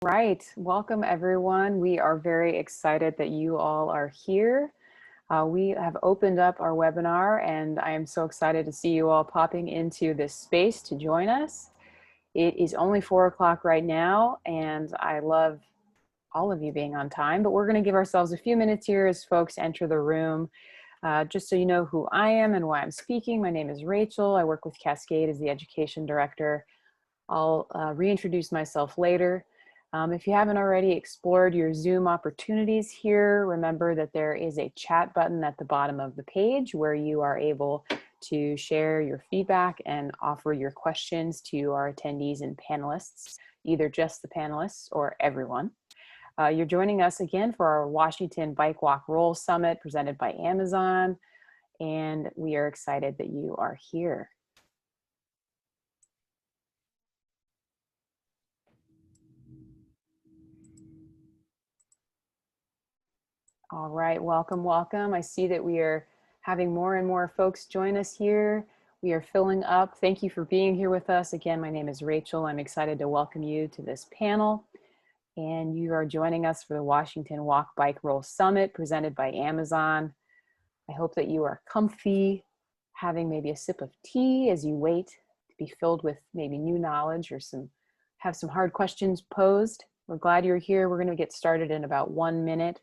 Right. Welcome, everyone. We are very excited that you all are here. We have opened up our webinar, and I am so excited to see you all popping into this space to join us. It is only 4 o'clock right now, and I love all of you being on time, but we're going to give ourselves a few minutes here as folks enter the room. Just so you know who I am and why I'm speaking, my name is Rachel. I work with Cascade as the Education Director. I'll reintroduce myself later. If you haven't already explored your Zoom opportunities here, remember that there is a chat button at the bottom of the page where you are able to share your feedback and offer your questions to our attendees and panelists, either just the panelists or everyone. You're joining us again for our Washington Bike Walk Roll Summit presented by Amazon, and we are excited that you are here. All right, welcome, welcome. I see that we are having more and more folks join us here. We are filling up. Thank you for being here with us. Again, my name is Rachel. I'm excited to welcome you to this panel. And you are joining us for the Washington Walk Bike Roll Summit presented by Amazon. I hope that you are comfy, having maybe a sip of tea as you wait to be filled with maybe new knowledge or have some hard questions posed. We're glad you're here. We're going to get started in about 1 minute.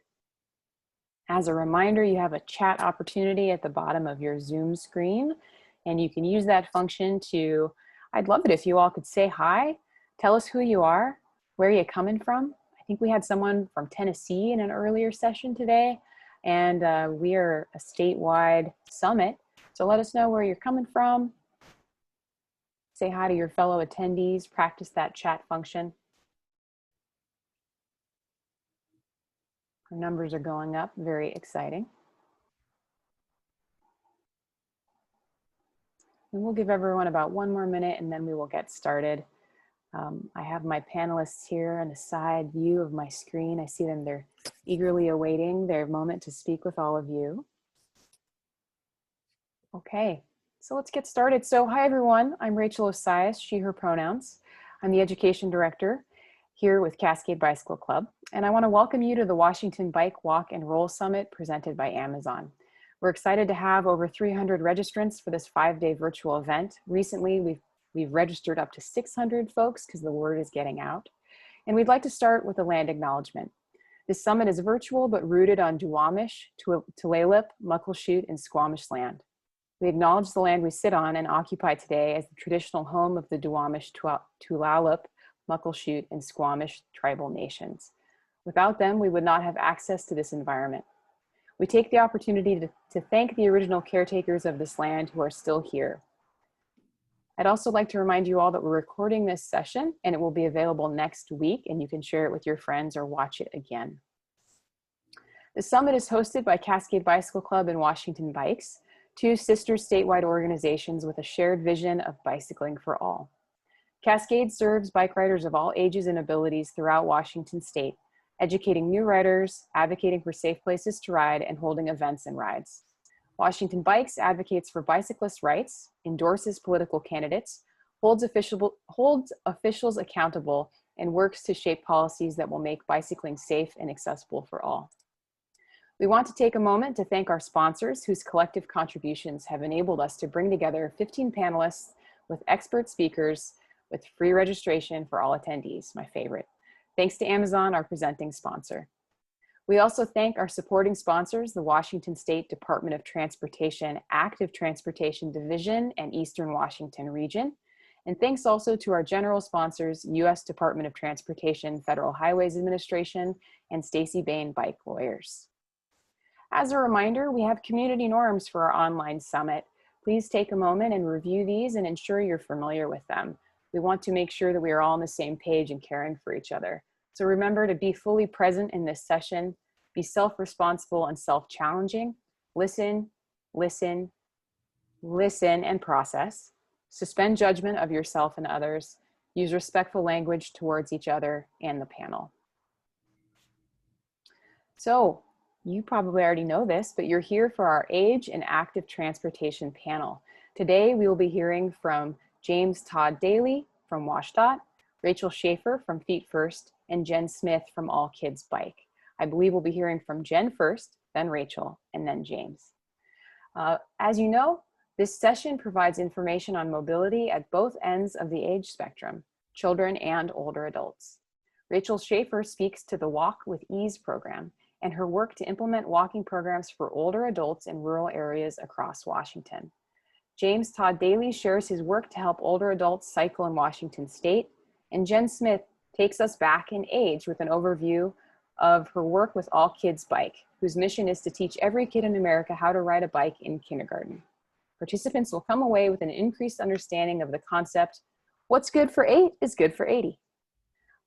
As a reminder, you have a chat opportunity at the bottom of your Zoom screen, and you can use that function to, I'd love it if you all could say hi, tell us who you are, where you're coming from. I think we had someone from Tennessee in an earlier session today, and we are a statewide summit, so let us know where you're coming from. Say hi to your fellow attendees, practice that chat function. Our numbers are going up, very exciting. And we'll give everyone about 1 more minute and then we will get started. I have my panelists here on the side view of my screen. I see them, they're eagerly awaiting their moment to speak with all of you. Okay, so let's get started. So hi everyone, I'm Rachel Osias, she, her pronouns. I'm the Education Director here with Cascade Bicycle Club, and I want to welcome you to the Washington Bike, Walk, and Roll Summit presented by Amazon. We're excited to have over 300 registrants for this 5-day virtual event. Recently, we've registered up to 600 folks because the word is getting out. And we'd like to start with a land acknowledgement. This summit is virtual but rooted on Duwamish, Tulalip, Muckleshoot, and Squamish land. We acknowledge the land we sit on and occupy today as the traditional home of the Duwamish, Tulalip, Muckleshoot, and Squamish tribal nations. Without them, we would not have access to this environment. We take the opportunity to thank the original caretakers of this land who are still here. I'd also like to remind you all that we're recording this session and it will be available next week and you can share it with your friends or watch it again. The summit is hosted by Cascade Bicycle Club and Washington Bikes, 2 sister statewide organizations with a shared vision of bicycling for all. Cascade serves bike riders of all ages and abilities throughout Washington state, educating new riders, advocating for safe places to ride, and holding events and rides. Washington Bikes advocates for bicyclist rights, endorses political candidates, holds officials accountable, and works to shape policies that will make bicycling safe and accessible for all. We want to take a moment to thank our sponsors whose collective contributions have enabled us to bring together 15 panelists with expert speakers with free registration for all attendees, my favorite. Thanks to Amazon, our presenting sponsor. We also thank our supporting sponsors, the Washington State Department of Transportation Active Transportation Division and Eastern Washington Region. And thanks also to our general sponsors, U.S. Department of Transportation Federal Highways Administration and Stacey Bain Bike Lawyers. As a reminder, we have community norms for our online summit. Please take a moment and review these and ensure you're familiar with them. We want to make sure that we are all on the same page and caring for each other. So remember to be fully present in this session, be self-responsible and self-challenging, listen, listen, listen and process, suspend judgment of yourself and others, use respectful language towards each other and the panel. So you probably already know this, but you're here for our Age and Active Transportation panel. Today we will be hearing from Todd Daley from WSDOT, Rachel Schaeffer from Feet First, and Jenn Smith from All Kids Bike. I believe we'll be hearing from Jenn first, then Rachel, and then James. As you know, this session provides information on mobility at both ends of the age spectrum, children and older adults. Rachel Schaeffer speaks to the Walk with Ease program and her work to implement walking programs for older adults in rural areas across Washington. James Todd Daley shares his work to help older adults cycle in Washington State, and Jenn Smith takes us back in age with an overview of her work with All Kids Bike, whose mission is to teach every kid in America how to ride a bike in kindergarten. Participants will come away with an increased understanding of the concept, what's good for 8 is good for 80.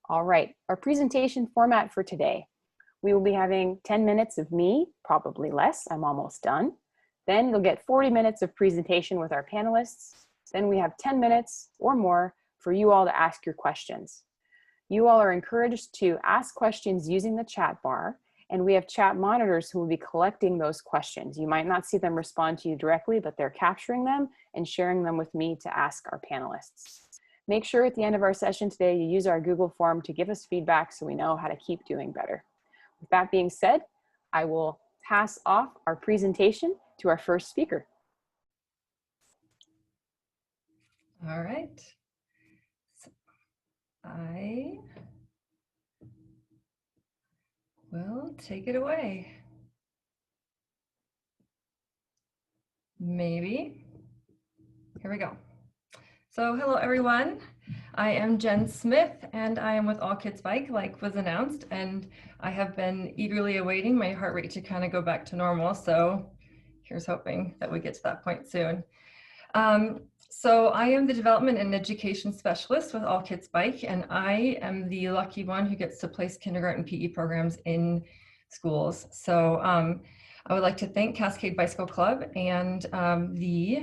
All right, our presentation format for today. We will be having 10 minutes of me, probably less, I'm almost done. Then you'll get 40 minutes of presentation with our panelists. Then we have 10 minutes or more for you all to ask your questions. You all are encouraged to ask questions using the chat bar, and we have chat monitors who will be collecting those questions. You might not see them respond to you directly, but they're capturing them and sharing them with me to ask our panelists. Make sure at the end of our session today, you use our Google form to give us feedback so we know how to keep doing better. With that being said, I will pass off our presentation to our first speaker. All right. So I will take it away. Maybe. Here we go. So hello, everyone. I am Jenn Smith, and I am with All Kids Bike, like was announced, and I have been eagerly awaiting my heart rate to kind of go back to normal. So here's hoping that we get to that point soon. So I am the development and education specialist with All Kids Bike, and I am the lucky one who gets to place kindergarten PE programs in schools. So I would like to thank Cascade Bicycle Club and the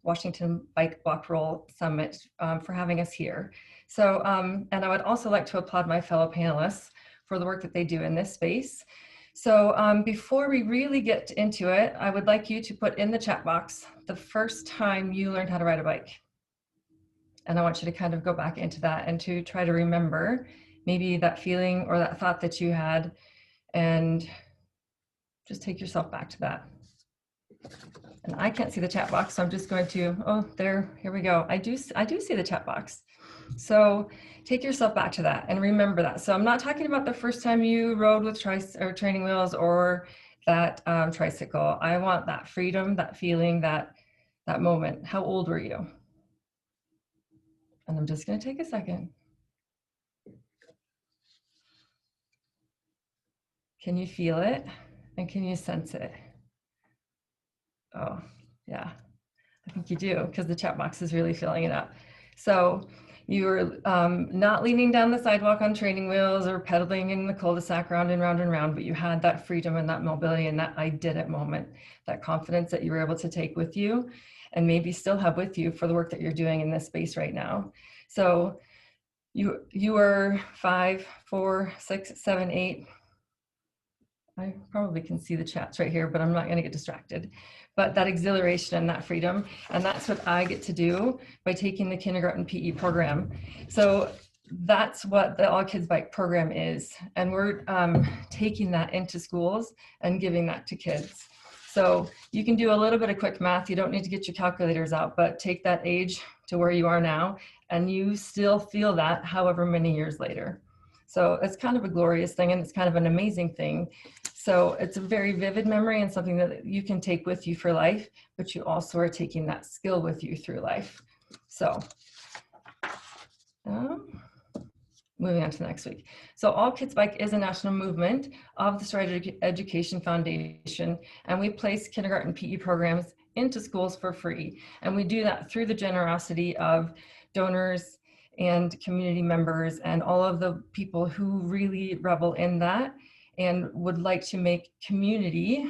Washington Bike Walk Roll Summit for having us here. So, and I would also like to applaud my fellow panelists for the work that they do in this space. So before we really get into it, I would like you to put in the chat box the first time you learned how to ride a bike. And I want you to kind of go back into that and to try to remember maybe that feeling or that thought that you had, and just take yourself back to that. And I can't see the chat box, so I'm just going to, oh, there, here we go. I do see the chat box. So take yourself back to that and remember that. So I'm not talking about the first time you rode with training wheels or that tricycle. I want that freedom, that feeling, that moment. How old were you? And I'm just going to take a second. Can you feel it? And can you sense it? Oh, yeah, I think you do, because the chat box is really filling it up. So you're not leaning down the sidewalk on training wheels or pedaling in the cul-de-sac round and round and round, but you had that freedom and that mobility and that I did it moment, that confidence that you were able to take with you and maybe still have with you for the work that you're doing in this space right now. So you were 5, 4, 6, 7, 8. I probably can see the chats right here, but I'm not going to get distracted. But that exhilaration and that freedom, and that's what I get to do by taking the kindergarten PE program. So that's what the All Kids Bike program is. And we're taking that into schools and giving that to kids. So you can do a little bit of quick math. You don't need to get your calculators out, but take that age to where you are now, and you still feel that however many years later. So it's kind of a glorious thing, and it's kind of an amazing thing. So it's a very vivid memory and something that you can take with you for life, but you also are taking that skill with you through life. So moving on to the next week. So All Kids Bike is a national movement of the Stride Education Foundation, and we place kindergarten PE programs into schools for free. And we do that through the generosity of donors and community members and all of the people who really revel in that and would like to make communities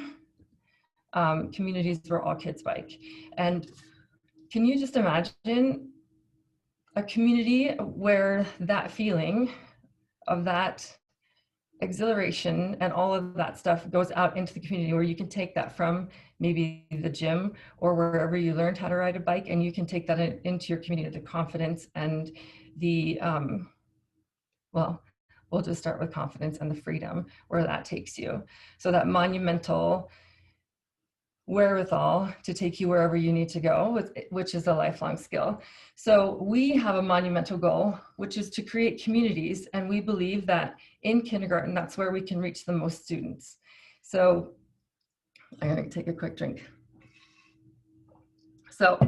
where all kids bike. And can you just imagine a community where that feeling of that exhilaration and all of that stuff goes out into the community, where you can take that from maybe the gym or wherever you learned how to ride a bike, and you can take that into your community, the confidence and the Well, we'll just start with confidence and the freedom where that takes you. So that monumental wherewithal to take you wherever you need to go, which is a lifelong skill. So we have a monumental goal, which is to create communities. And we believe that in kindergarten, that's where we can reach the most students. So I'm going to take a quick drink. So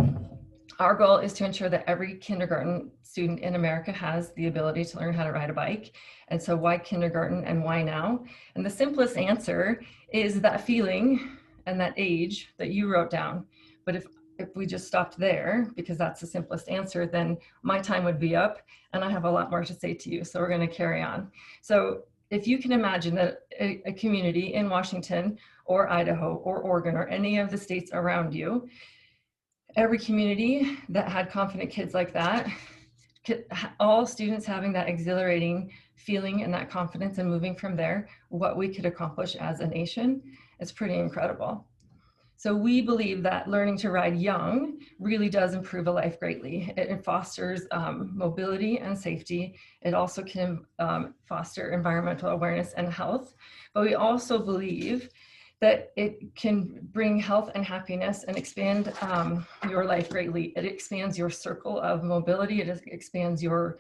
our goal is to ensure that every kindergarten student in America has the ability to learn how to ride a bike. And so why kindergarten and why now? And the simplest answer is that feeling and that age that you wrote down. But if we just stopped there, because that's the simplest answer, then my time would be up and I have a lot more to say to you. So we're going to carry on. So if you can imagine that a community in Washington or Idaho or Oregon or any of the states around you, every community that had confident kids like that, all students having that exhilarating feeling and that confidence and moving from there, what we could accomplish as a nation is pretty incredible. So we believe that learning to ride young really does improve a life greatly. It fosters mobility and safety. It also can foster environmental awareness and health. But we also believe that it can bring health and happiness and expand your life greatly. It expands your circle of mobility. It expands your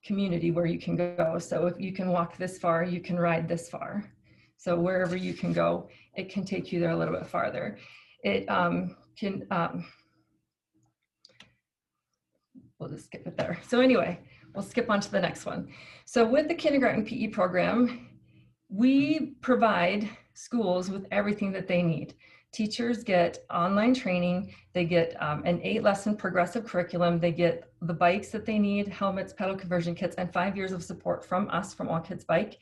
community where you can go. So if you can walk this far, you can ride this far. So wherever you can go, it can take you there a little bit farther. It we'll just skip it there. So anyway, we'll skip on to the next one. So with the kindergarten PE program, we provide schools with everything that they need. Teachers get online training, they get an 8-lesson progressive curriculum, they get the bikes that they need, helmets, pedal conversion kits, and 5 years of support from us, from All Kids Bike,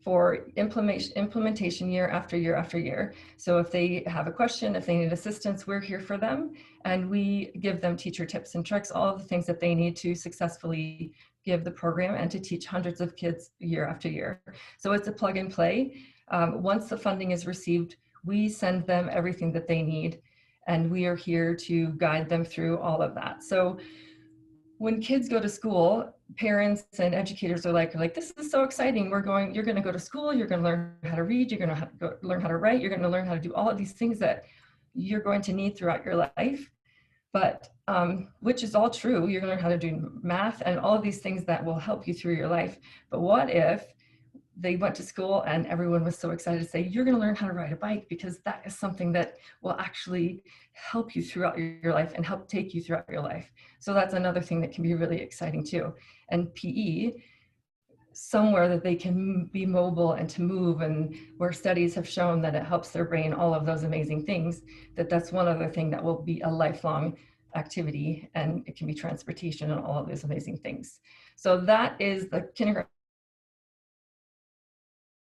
for implementation year after year after year. So if they have a question, if they need assistance, we're here for them. And we give them teacher tips and tricks, all of the things that they need to successfully give the program and to teach hundreds of kids year after year. So it's a plug and play. Once the funding is received, we send them everything that they need. And we are here to guide them through all of that. So when kids go to school, parents and educators are like, this is so exciting. You're going to go to school, you're going to learn how to read, you're going to learn how to write, you're going to learn how to do all of these things that you're going to need throughout your life. But which is all true. You're going to learn how to do math and all of these things that will help you through your life. But what if they went to school and everyone was so excited to say, you're going to learn how to ride a bike, because that is something that will actually help you throughout your life and help take you throughout your life. So that's another thing that can be really exciting too. And PE, somewhere that they can be mobile and to move, and where studies have shown that it helps their brain, all of those amazing things, that's one other thing that will be a lifelong activity, and it can be transportation and all of those amazing things. So that is the kindergarten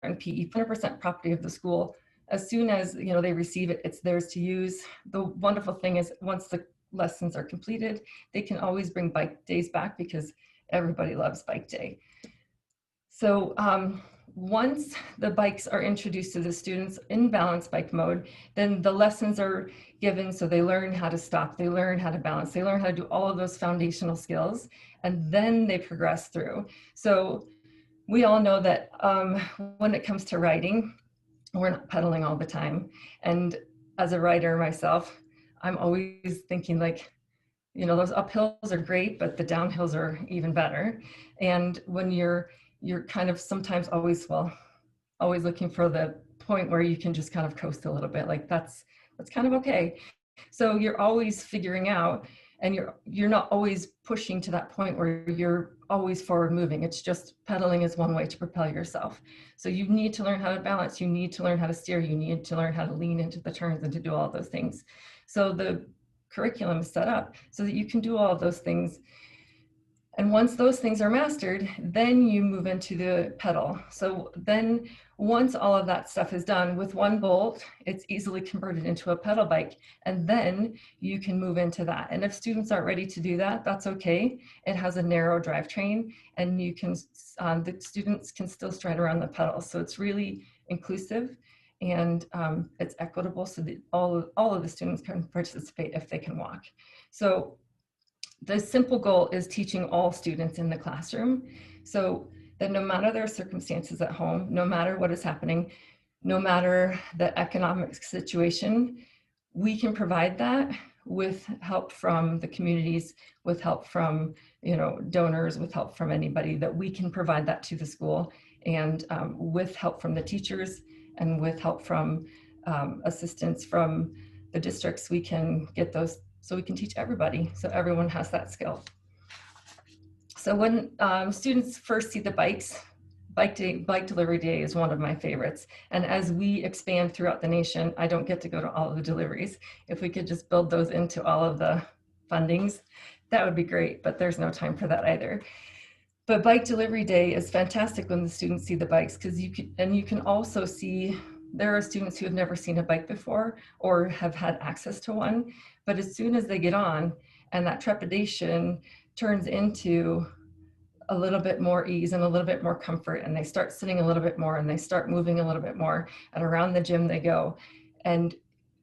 and PE, 100% property of the school. As soon as they receive it, it's theirs to use. The wonderful thing is, once the lessons are completed, they can always bring bike days back, because everybody loves bike day. So once the bikes are introduced to the students in balanced bike mode, then the lessons are given, so they learn how to stop, they learn how to balance, they learn how to do all of those foundational skills, and then they progress through. So we all know that when it comes to riding, we're not pedaling all the time. And as a rider myself, I'm always thinking those uphills are great, but the downhills are even better. And when you're kind of sometimes always looking for the point where you can just kind of coast a little bit, that's kind of okay. So you're always figuring out, and you're not always pushing to that point where you're always forward moving. It's just pedaling is one way to propel yourself. So you need to learn how to balance, you need to learn how to steer, you need to learn how to lean into the turns and to do all those things. So the curriculum is set up so that you can do all of those things. And once those things are mastered, then you move into the pedal. So then once all of that stuff is done, with one bolt, it's easily converted into a pedal bike. And then you can move into that. And if students aren't ready to do that, that's okay. It has a narrow drivetrain, and you can, the students can still stride around the pedals. So it's really inclusive, and it's equitable, so that all of the students can participate if they can walk. So the simple goal is teaching all students in the classroom, so that no matter their circumstances at home, no matter what is happening, no matter the economic situation, we can provide that with help from the communities, with help from, you know, donors, with help from anybody, that we can provide that to the school, and with help from the teachers and with help from assistance from the districts, we can get those, so we can teach everybody, so everyone has that skill. So when students first see the bikes, Bike Delivery Day is one of my favorites. And as we expand throughout the nation, I don't get to go to all of the deliveries. If we could just build those into all of the fundings, that would be great, but there's no time for that either. But Bike Delivery Day is fantastic when the students see the bikes, because you can also see, there are students who have never seen a bike before or have had access to one, but as soon as they get on and that trepidation turns into a little bit more ease and a little bit more comfort, and they start sitting a little bit more and they start moving a little bit more, and around the gym they go, and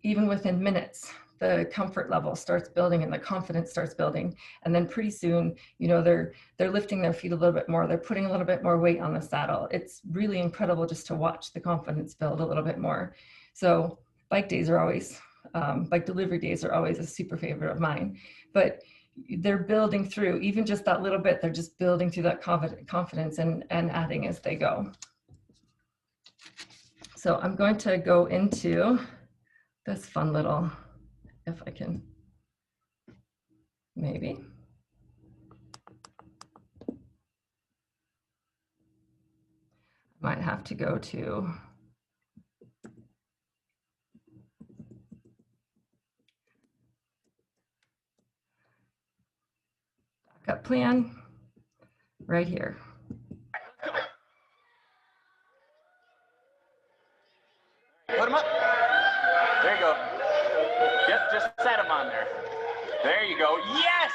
even within minutes the comfort level starts building and the confidence starts building, and then pretty soon, you know, they're lifting their feet a little bit more, they're putting a little bit more weight on the saddle. It's really incredible just to watch the confidence build a little bit more. So bike days are always bike delivery days are always a super favorite of mine, but they're building through, even just that little bit, they're just building through that confidence and adding as they go. So I'm going to go into this fun little, if I can, maybe. Might have to go to backup plan right here. Put them up. There you go. Just set them on there. There you go. Yes!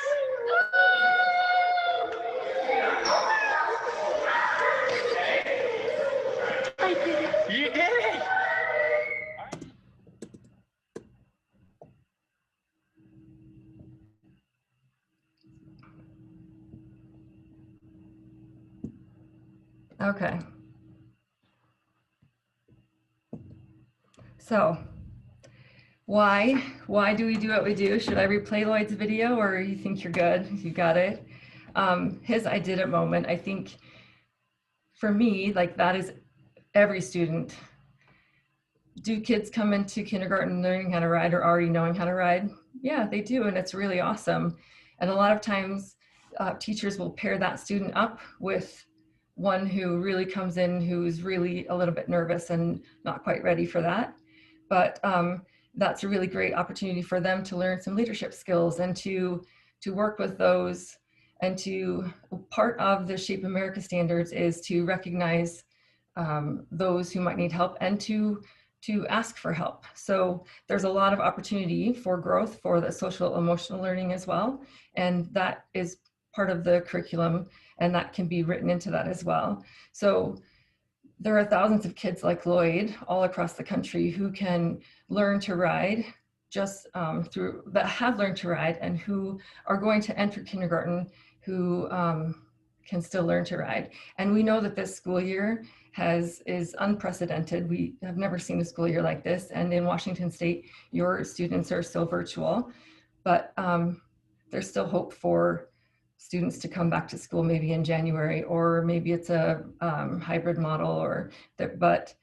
I did it. You did it! Okay. So why do we do what we do? Should I replay Lloyd's video, or you think you're good? You got it. His I did it moment, I think for me, like, that is every student. Do kids come into kindergarten learning how to ride or already knowing how to ride? Yeah, they do, and it's really awesome. And a lot of times teachers will pair that student up with one who really comes in who's really a little bit nervous and not quite ready for that. But that's a really great opportunity for them to learn some leadership skills and to work with those. And part of the Shape America standards is to recognize those who might need help and to ask for help. So there's a lot of opportunity for growth for the social emotional learning as well. And that is part of the curriculum, and that can be written into that as well. So there are thousands of kids like Lloyd all across the country who can learn to ride just that have learned to ride, and who are going to enter kindergarten who can still learn to ride. And we know that this school year is unprecedented. We have never seen a school year like this. And in Washington State, your students are still virtual, but there's still hope for students to come back to school maybe in January, or maybe it's a hybrid model, but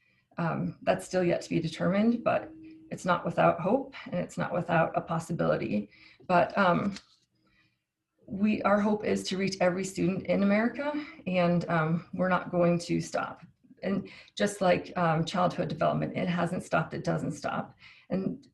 that's still yet to be determined. But it's not without hope, and it's not without a possibility. But our hope is to reach every student in America, and we're not going to stop. And just like childhood development, it hasn't stopped, it doesn't stop. And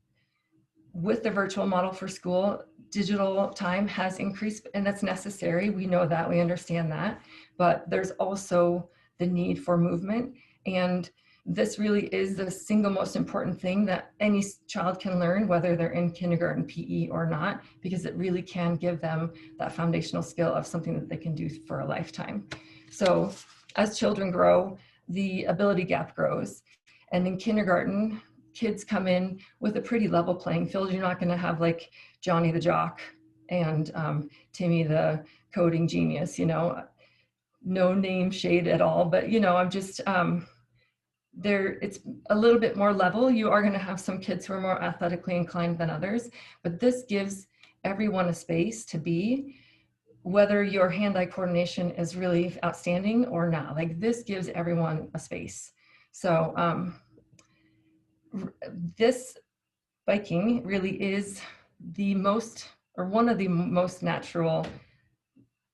with the virtual model for school, digital time has increased, and that's necessary. We know that, we understand that, but there's also the need for movement. And this really is the single most important thing that any child can learn, whether they're in kindergarten PE or not, because it really can give them that foundational skill of something that they can do for a lifetime. So as children grow, the ability gap grows. And in kindergarten, kids come in with a pretty level playing field. You're not going to have like Johnny the Jock and Timmy, the coding genius, you know, no name shade at all, but, you know, I'm just, it's a little bit more level. You are going to have some kids who are more athletically inclined than others, but this gives everyone a space to be, whether your hand-eye coordination is really outstanding or not. Like, this gives everyone a space. So this biking really is the most, or one of the most natural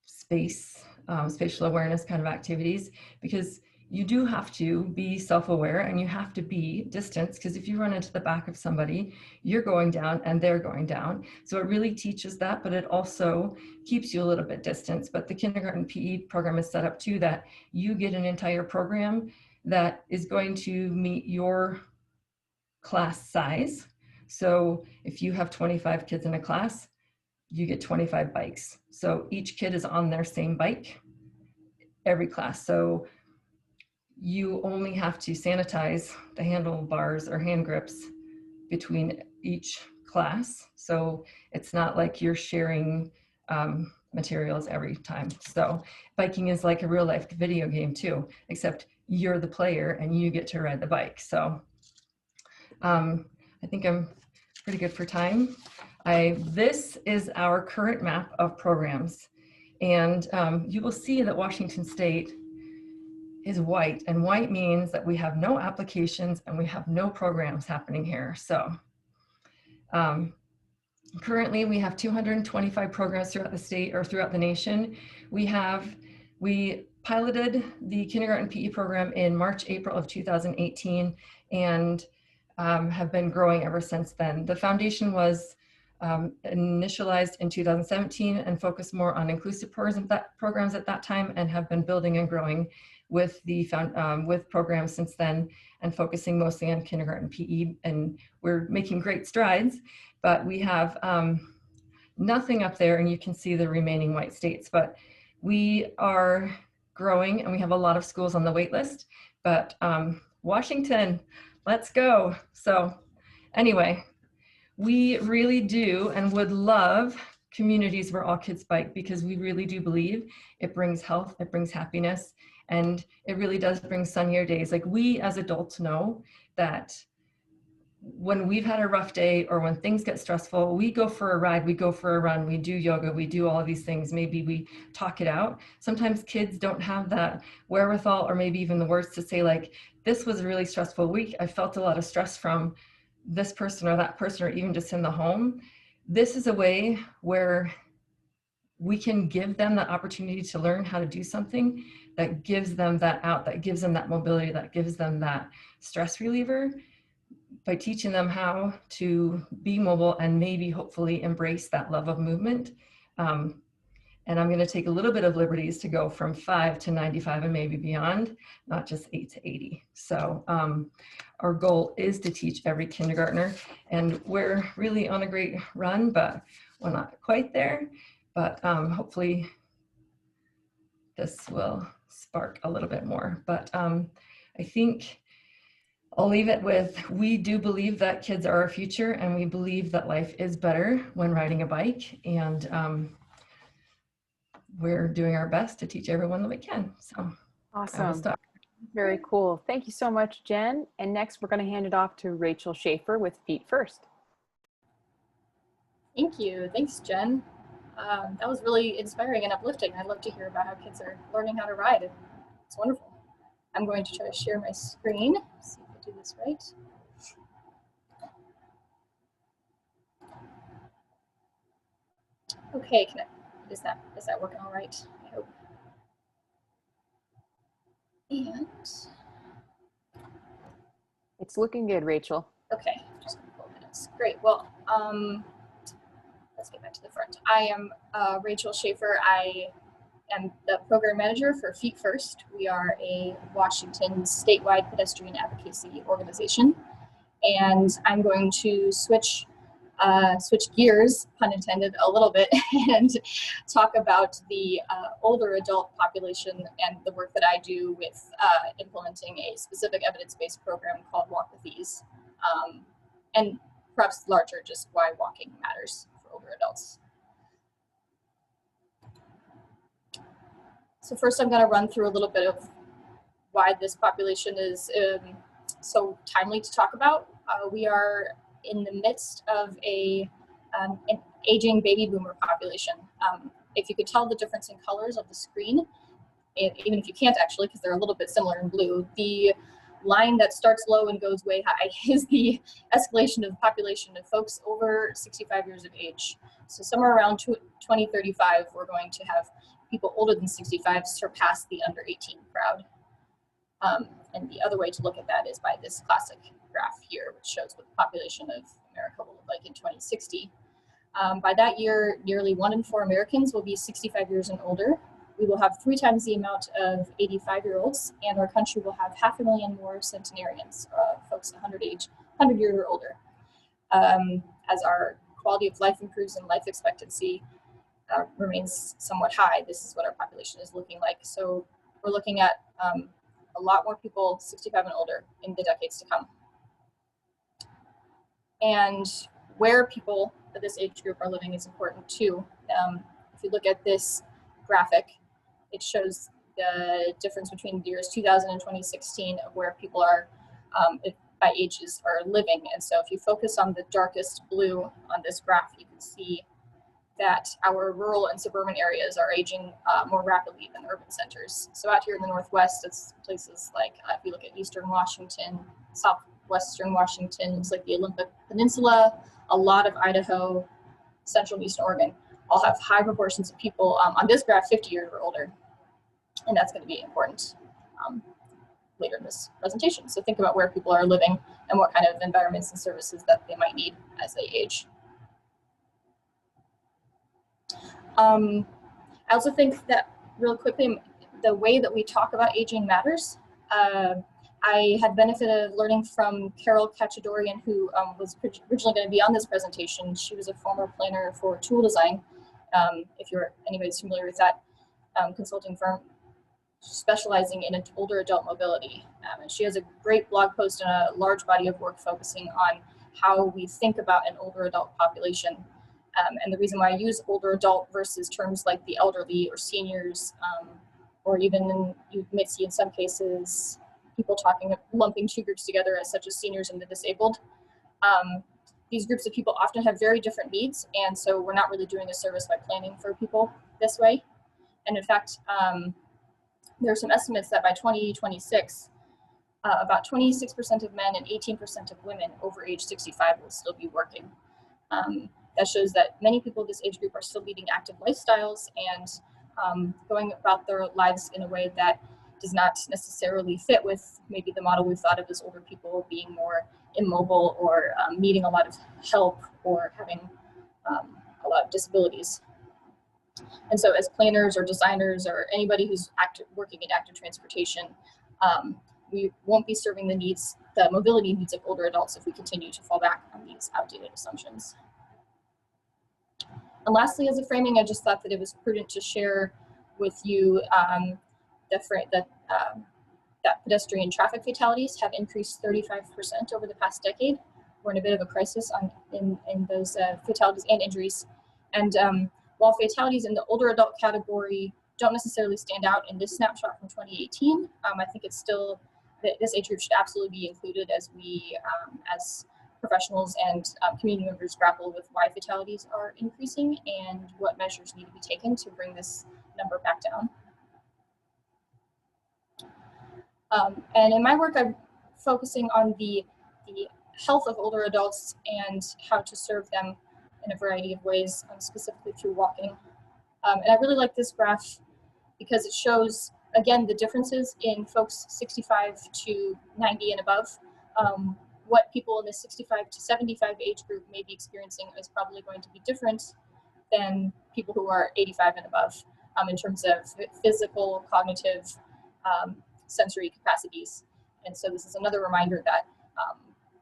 spatial awareness kind of activities, because you do have to be self-aware and you have to be distance, because if you run into the back of somebody, you're going down and they're going down. So it really teaches that, but it also keeps you a little bit distance. But the kindergarten PE program is set up too, that you get an entire program that is going to meet your class size. So if you have 25 kids in a class, you get 25 bikes. So each kid is on their same bike every class. So you only have to sanitize the handlebars or hand grips between each class. So it's not like you're sharing materials every time. So biking is like a real life video game too, except you're the player and you get to ride the bike. So I think I'm pretty good for time. This is our current map of programs. And you will see that Washington State is white, and white means that we have no applications and we have no programs happening here. So currently we have 225 programs throughout the state or throughout the nation. We piloted the kindergarten PE program in March, April of 2018, and have been growing ever since then. The foundation was initialized in 2017 and focused more on inclusive programs at that time, and have been building and growing with with programs since then, and focusing mostly on kindergarten PE. And we're making great strides, but we have nothing up there, and you can see the remaining white states. But we are growing, and we have a lot of schools on the wait list. But Washington, let's go. So anyway, we really do and would love communities where all kids bike, because we really do believe it brings health, it brings happiness, and it really does bring sunnier days. Like, we as adults know that when we've had a rough day or when things get stressful, we go for a ride, we go for a run, we do yoga, we do all of these things. Maybe we talk it out. Sometimes kids don't have that wherewithal, or maybe even the words to say, like, this was a really stressful week. I felt a lot of stress from this person or that person, or even just in the home. This is a way where we can give them the opportunity to learn how to do something that gives them that out, that gives them that mobility, that gives them that stress reliever, by teaching them how to be mobile and maybe hopefully embrace that love of movement. And I'm going to take a little bit of liberties to go from 5 to 95 and maybe beyond, not just 8 to 80. So our goal is to teach every kindergartner, and we're really on a great run, but we're not quite there. But hopefully this will spark a little bit more. But I think I'll leave it with, we do believe that kids are our future, and we believe that life is better when riding a bike. And we're doing our best to teach everyone that we can. So awesome. Very cool. Thank you so much, Jen. And next we're going to hand it off to Rachel Schaeffer with Feet First. Thank you. Thanks, Jen. That was really inspiring and uplifting. I'd love to hear about how kids are learning how to ride. It's wonderful. I'm going to try to share my screen. See if I do this right. Okay, is that working all right? I hope. And it's looking good, Rachel. Okay, just a couple of minutes. Great. Well, let's get back to the front. I am Rachel Schaeffer. I am the program manager for Feet First. We are a Washington statewide pedestrian advocacy organization, and I'm going to switch gears, pun intended, a little bit, and talk about the older adult population and the work that I do with implementing a specific evidence-based program called Walk with Ease, and perhaps larger, just why walking matters for older adults. So first I'm gonna run through a little bit of why this population is so timely to talk about. We are in the midst of an aging baby boomer population. If you could tell the difference in colors of the screen, even if you can't actually, because they're a little bit similar in blue, the line that starts low and goes way high is the escalation of population of folks over 65 years of age. So somewhere around 2035, we're going to have people older than 65 surpass the under 18 crowd. And the other way to look at that is by this classic graph here, which shows what the population of America will look like in 2060. By that year, nearly 1 in 4 Americans will be 65 years and older. We will have 3 times the amount of 85-year-olds, and our country will have 500,000 more centenarians, folks 100 year or older. As our quality of life improves and life expectancy remains somewhat high, this is what our population is looking like. So we're looking at a lot more people 65 and older in the decades to come. And where people of this age group are living is important too. If you look at this graphic, it shows the difference between the years 2000 and 2016 of where people are by ages are living. And so if you focus on the darkest blue on this graph, you can see that our rural and suburban areas are aging more rapidly than urban centers. So out here in the Northwest, it's places like, if you look at Eastern Washington, Southwestern Washington, looks like the Olympic Peninsula, a lot of Idaho, Central and Eastern Oregon, all have high proportions of people on this graph 50 years or older. And that's going to be important later in this presentation. So think about where people are living and what kind of environments and services that they might need as they age. I also think that, real quickly, the way that we talk about aging matters. I had benefited of learning from Carol Cachadorian, who was originally going to be on this presentation. She was a former planner for Tool Design, if anybody's familiar with that consulting firm, specializing in older adult mobility. And she has a great blog post and a large body of work focusing on how we think about an older adult population. And the reason why I use older adult versus terms like the elderly or seniors, or even you may see in some cases people lumping 2 groups together as such as seniors and the disabled. These groups of people often have very different needs, and so we're not really doing a service by planning for people this way. And in fact, there are some estimates that by 2026, about 26% of men and 18% of women over age 65 will still be working. That shows that many people of this age group are still leading active lifestyles and going about their lives in a way that does not necessarily fit with maybe the model we've thought of as older people being more immobile or needing a lot of help or having a lot of disabilities. And so as planners or designers or anybody who's working in active transportation, we won't be serving the mobility needs of older adults if we continue to fall back on these outdated assumptions. And lastly, as a framing, I just thought that it was prudent to share with you that pedestrian traffic fatalities have increased 35% over the past decade. We're in a bit of a crisis in those fatalities and injuries. And while fatalities in the older adult category don't necessarily stand out in this snapshot from 2018, I think it's still, this age group should absolutely be included as we, as professionals and community members grapple with why fatalities are increasing and what measures need to be taken to bring this number back down. And in my work, I'm focusing on the health of older adults and how to serve them in a variety of ways, specifically through walking. And I really like this graph because it shows, again, the differences in folks 65 to 90 and above. What people in the 65 to 75 age group may be experiencing is probably going to be different than people who are 85 and above in terms of physical, cognitive, sensory capacities. And so this is another reminder that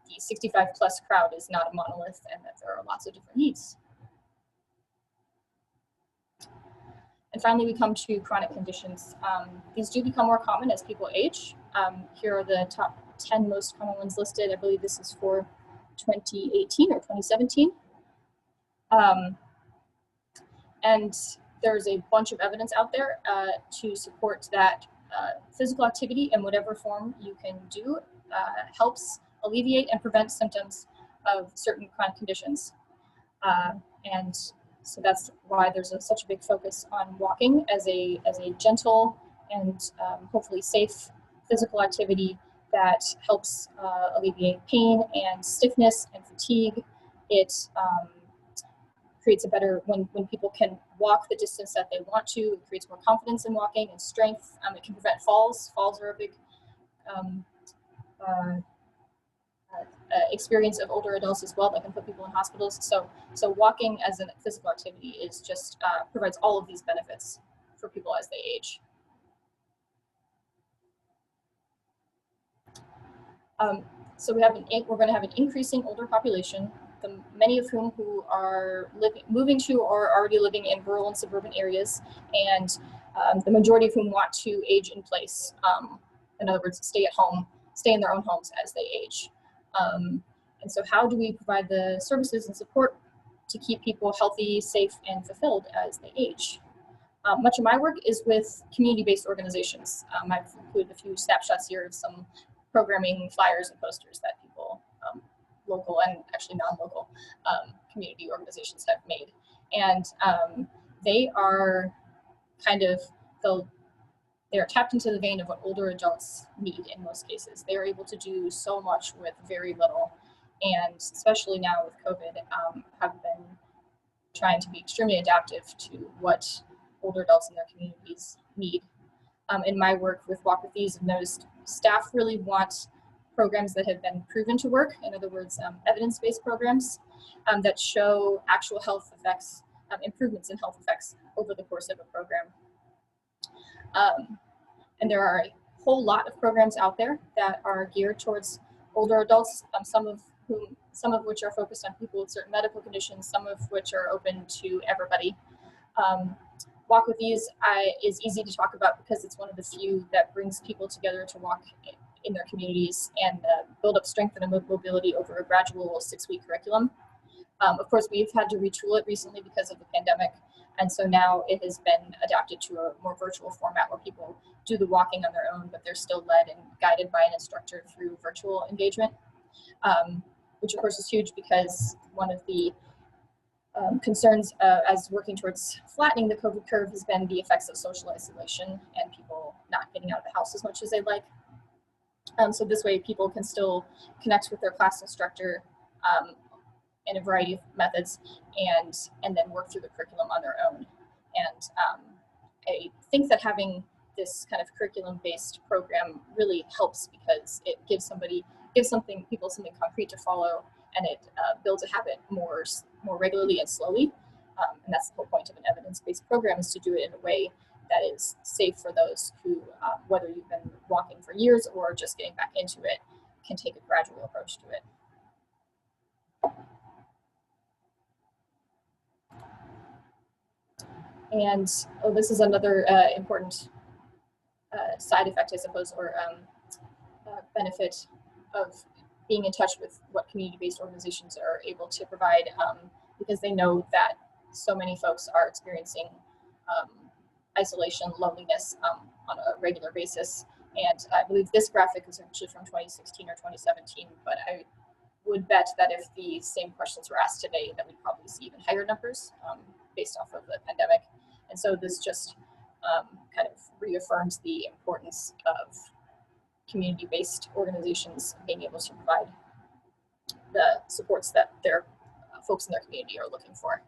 the 65 plus crowd is not a monolith and that there are lots of different needs. And finally, we come to chronic conditions. These do become more common as people age. Here are the top 10 most common ones listed. I believe this is for 2018 or 2017. And there's a bunch of evidence out there to support that physical activity in whatever form you can do helps alleviate and prevent symptoms of certain chronic conditions. And so that's why there's such a big focus on walking as a gentle and hopefully safe physical activity that helps alleviate pain and stiffness and fatigue. It creates a better, when people can walk the distance that they want to, it creates more confidence in walking and strength. It can prevent falls. Falls are a big experience of older adults as well that can put people in hospitals. So walking as a physical activity is just provides all of these benefits for people as they age. So we're going to have an increasing older population, many of whom who are moving to or already living in rural and suburban areas, and the majority of whom want to age in place. In other words, stay at home, stay in their own homes as they age. And so how do we provide the services and support to keep people healthy, safe, and fulfilled as they age? Much of my work is with community-based organizations. I've included a few snapshots here of some programming, flyers, and posters that people, local and actually non-local community organizations have made. And they are kind of, they are tapped into the vein of what older adults need in most cases. They are able to do so much with very little, and especially now with COVID, have been trying to be extremely adaptive to what older adults in their communities need. In my work with Walk With Ease, I've noticed staff really want programs that have been proven to work. In other words, evidence-based programs that show actual health effects, improvements in health effects over the course of a program. And there are a whole lot of programs out there that are geared towards older adults, some of which are focused on people with certain medical conditions, some of which are open to everybody. Walk With Ease is easy to talk about because it's one of the few that brings people together to walk in their communities and build up strength and mobility over a gradual 6-week curriculum. Of course, we've had to retool it recently because of the pandemic, and so now it has been adapted to a more virtual format where people do the walking on their own, but they're still led and guided by an instructor through virtual engagement, which of course is huge because one of the concerns as working towards flattening the COVID curve has been the effects of social isolation and people not getting out of the house as much as they'd like. So this way people can still connect with their class instructor in a variety of methods and then work through the curriculum on their own. And I think that having this kind of curriculum-based program really helps because it gives people something concrete to follow, and it builds a habit more regularly and slowly. And that's the whole point of an evidence-based program, is to do it in a way that is safe for those who, whether you've been walking for years or just getting back into it, can take a gradual approach to it. And this is another important side effect, I suppose, or benefit of being in touch with what community-based organizations are able to provide, because they know that so many folks are experiencing isolation, loneliness on a regular basis. And I believe this graphic is actually from 2016 or 2017, but I would bet that if the same questions were asked today, that we'd probably see even higher numbers based off of the pandemic. And so this just kind of reaffirms the importance of community-based organizations being able to provide the supports that their folks in their community are looking for.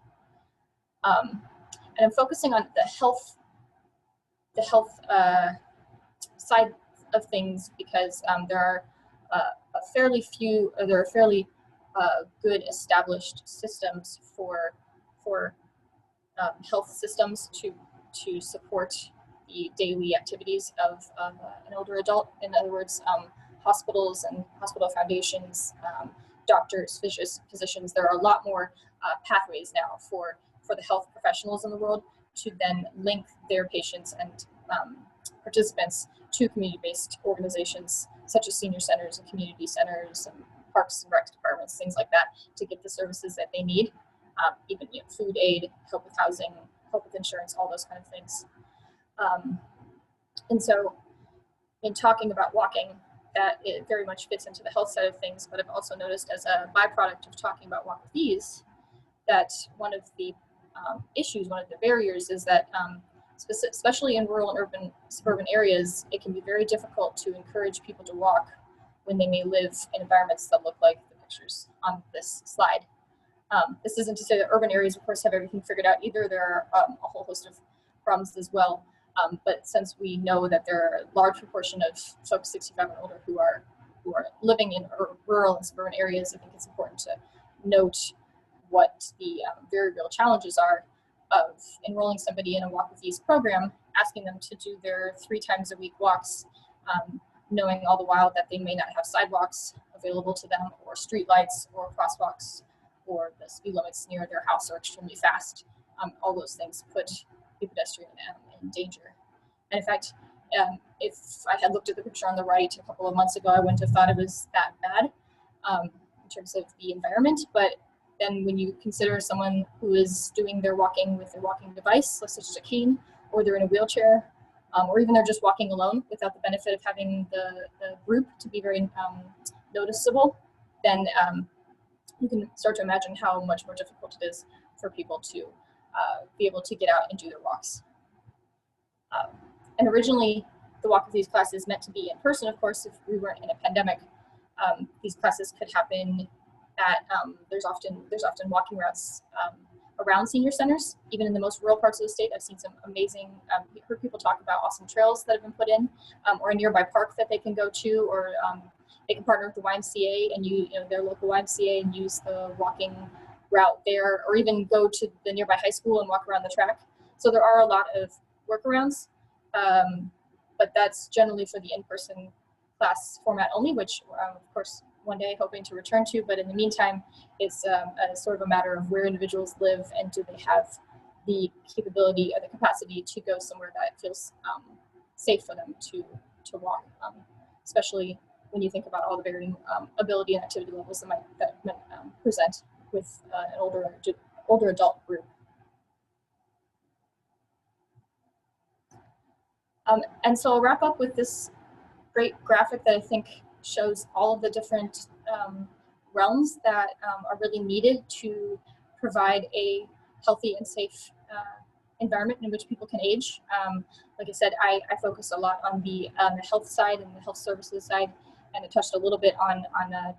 And I'm focusing on the health side of things because there are fairly good established systems for health systems to support the daily activities of an older adult. In other words, hospitals and hospital foundations, doctors, physicians, there are a lot more pathways now for the health professionals in the world to then link their patients and participants to community-based organizations such as senior centers and community centers and parks and rec departments, things like that, to get the services that they need, even food aid, help with housing, help with insurance, all those kind of things. And so in talking about walking, that it very much fits into the health side of things, but I've also noticed as a byproduct of talking about walk with ease, that one of the issues, one of the barriers is that especially in rural and urban suburban areas, it can be very difficult to encourage people to walk when they may live in environments that look like the pictures on this slide. This isn't to say that urban areas, of course, have everything figured out either. There are a whole host of problems as well. But since we know that there are a large proportion of folks 65 and older who are living in rural and suburban areas, I think it's important to note what the very real challenges are of enrolling somebody in a Walk with Ease program, asking them to do their 3 times a week walks, knowing all the while that they may not have sidewalks available to them, or street lights, or crosswalks, or the speed limits near their house are extremely fast. All those things put the pedestrian in danger. And in fact, if I had looked at the picture on the right a couple of months ago, I wouldn't have thought it was that bad in terms of the environment. But then when you consider someone who is doing their walking with a walking device, such as a cane, or they're in a wheelchair, or even they're just walking alone without the benefit of having the group to be very noticeable, then you can start to imagine how much more difficult it is for people to be able to get out and do their walks. And originally, the Walk with These classes meant to be in person, of course, if we weren't in a pandemic. These classes could happen at, there's often walking routes around senior centers, even in the most rural parts of the state. I've seen some amazing, heard people talk about awesome trails that have been put in, or a nearby park that they can go to, or they can partner with the YMCA and their local YMCA and use the walking route there, or even go to the nearby high school and walk around the track. So there are a lot of workarounds, but that's generally for the in-person class format only, which of course one day hoping to return to. But in the meantime, it's a sort of a matter of where individuals live and do they have the capability or the capacity to go somewhere that feels safe for them to walk, especially when you think about all the varying ability and activity levels that might present with an older adult group. And so I'll wrap up with this great graphic that I think shows all of the different realms that are really needed to provide a healthy and safe environment in which people can age. Like I said, I focus a lot on the health side and the health services side, and it touched a little bit on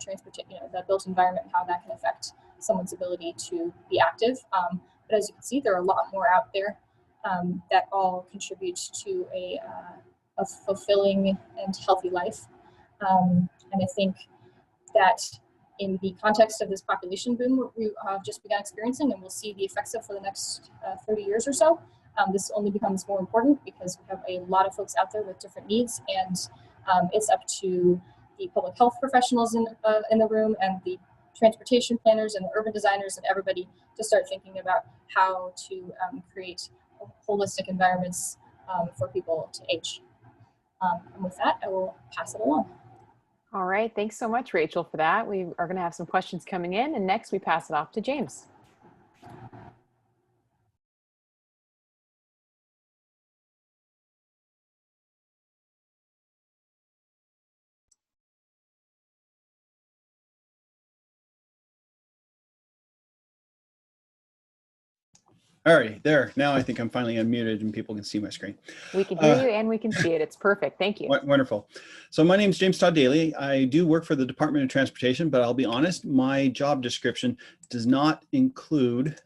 transportation, the built environment, and how that can affect someone's ability to be active. But as you can see, there are a lot more out there that all contribute to a fulfilling and healthy life. And I think that in the context of this population boom we have just begun experiencing and we'll see the effects of for the next 30 years or so, this only becomes more important because we have a lot of folks out there with different needs, and it's up to the public health professionals in the room and the transportation planners and the urban designers and everybody to start thinking about how to create holistic environments for people to age. And with that, I will pass it along. All right, thanks so much, Rachel, for that. We are going to have some questions coming in, and next we pass it off to James. All right, there. Now I think I'm finally unmuted and people can see my screen. We can hear you and we can see it. It's perfect. Thank you. Wonderful. So my name is James Todd Daley. I do work for the Department of Transportation, but I'll be honest, my job description does not include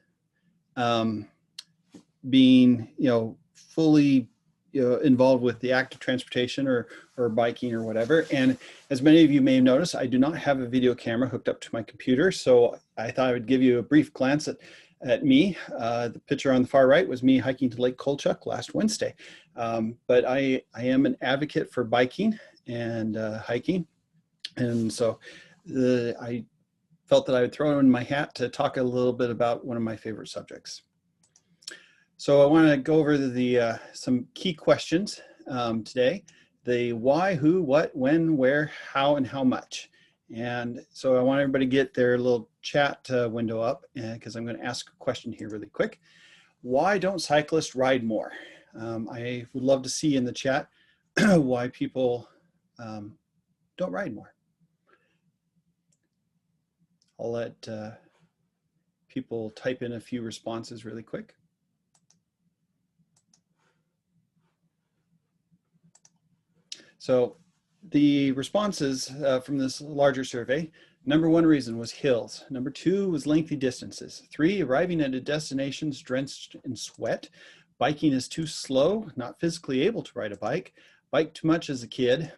being, fully involved with the act of transportation or biking or whatever. And as many of you may have noticed, I do not have a video camera hooked up to my computer. So I thought I would give you a brief glance at me. The picture on the far right was me hiking to Lake Kolchak last Wednesday. But I am an advocate for biking and hiking. And so I felt that I would throw in my hat to talk a little bit about one of my favorite subjects. So I want to go over some key questions today. The why, who, what, when, where, how, and how much. And so I want everybody to get their little chat window up because I'm going to ask a question here really quick. why don't cyclists ride more? I would love to see in the chat why people don't ride more. I'll let people type in a few responses really quick. So the responses from this larger survey, number 1 reason was hills. Number 2 was lengthy distances. 3, arriving at a destination drenched in sweat. Biking is too slow, not physically able to ride a bike. Biked too much as a kid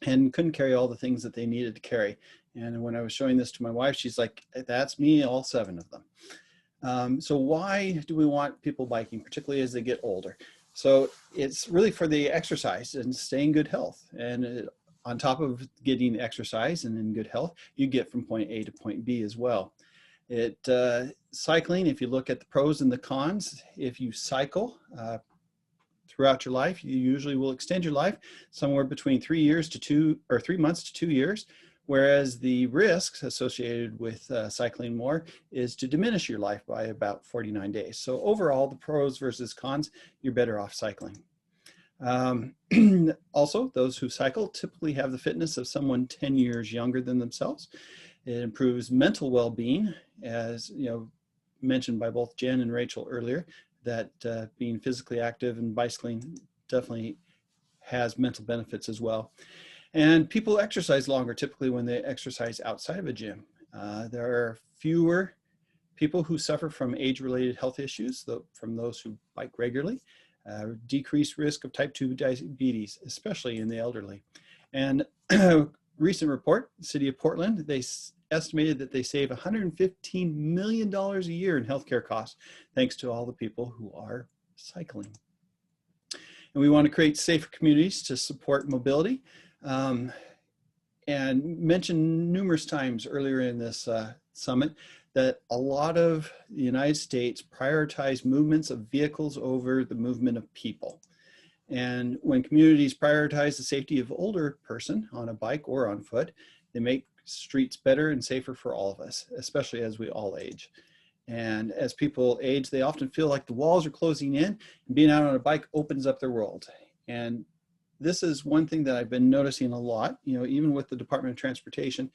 and couldn't carry all the things that they needed to carry. And when I was showing this to my wife, she's like, that's me, all 7 of them. So why do we want people biking, particularly as they get older? So it's really for the exercise and stay in good health. And on top of getting exercise and in good health, you get from point A to point B as well. Cycling, if you look at the pros and the cons, if you cycle throughout your life, you usually will extend your life somewhere between 3 months to 2 years. Whereas the risks associated with cycling more is to diminish your life by about 49 days. So overall, the pros versus cons, you're better off cycling. Also, those who cycle typically have the fitness of someone 10 years younger than themselves. It improves mental well-being, as mentioned by both Jen and Rachel earlier, that being physically active and bicycling definitely has mental benefits as well. And people exercise longer typically when they exercise outside of a gym. There are fewer people who suffer from age-related health issues from those who bike regularly. Decreased risk of type 2 diabetes, especially in the elderly. And a recent report, the city of Portland, they estimated that they save $115 million a year in healthcare costs, thanks to all the people who are cycling. And we want to create safer communities to support mobility. And mentioned numerous times earlier in this summit that a lot of the United States prioritize movements of vehicles over the movement of people. And when communities prioritize the safety of older person on a bike or on foot, they make streets better and safer for all of us, especially as we all age. And as people age, they often feel like the walls are closing in, and being out on a bike opens up their world. And this is one thing that I've been noticing a lot, even with the Department of Transportation.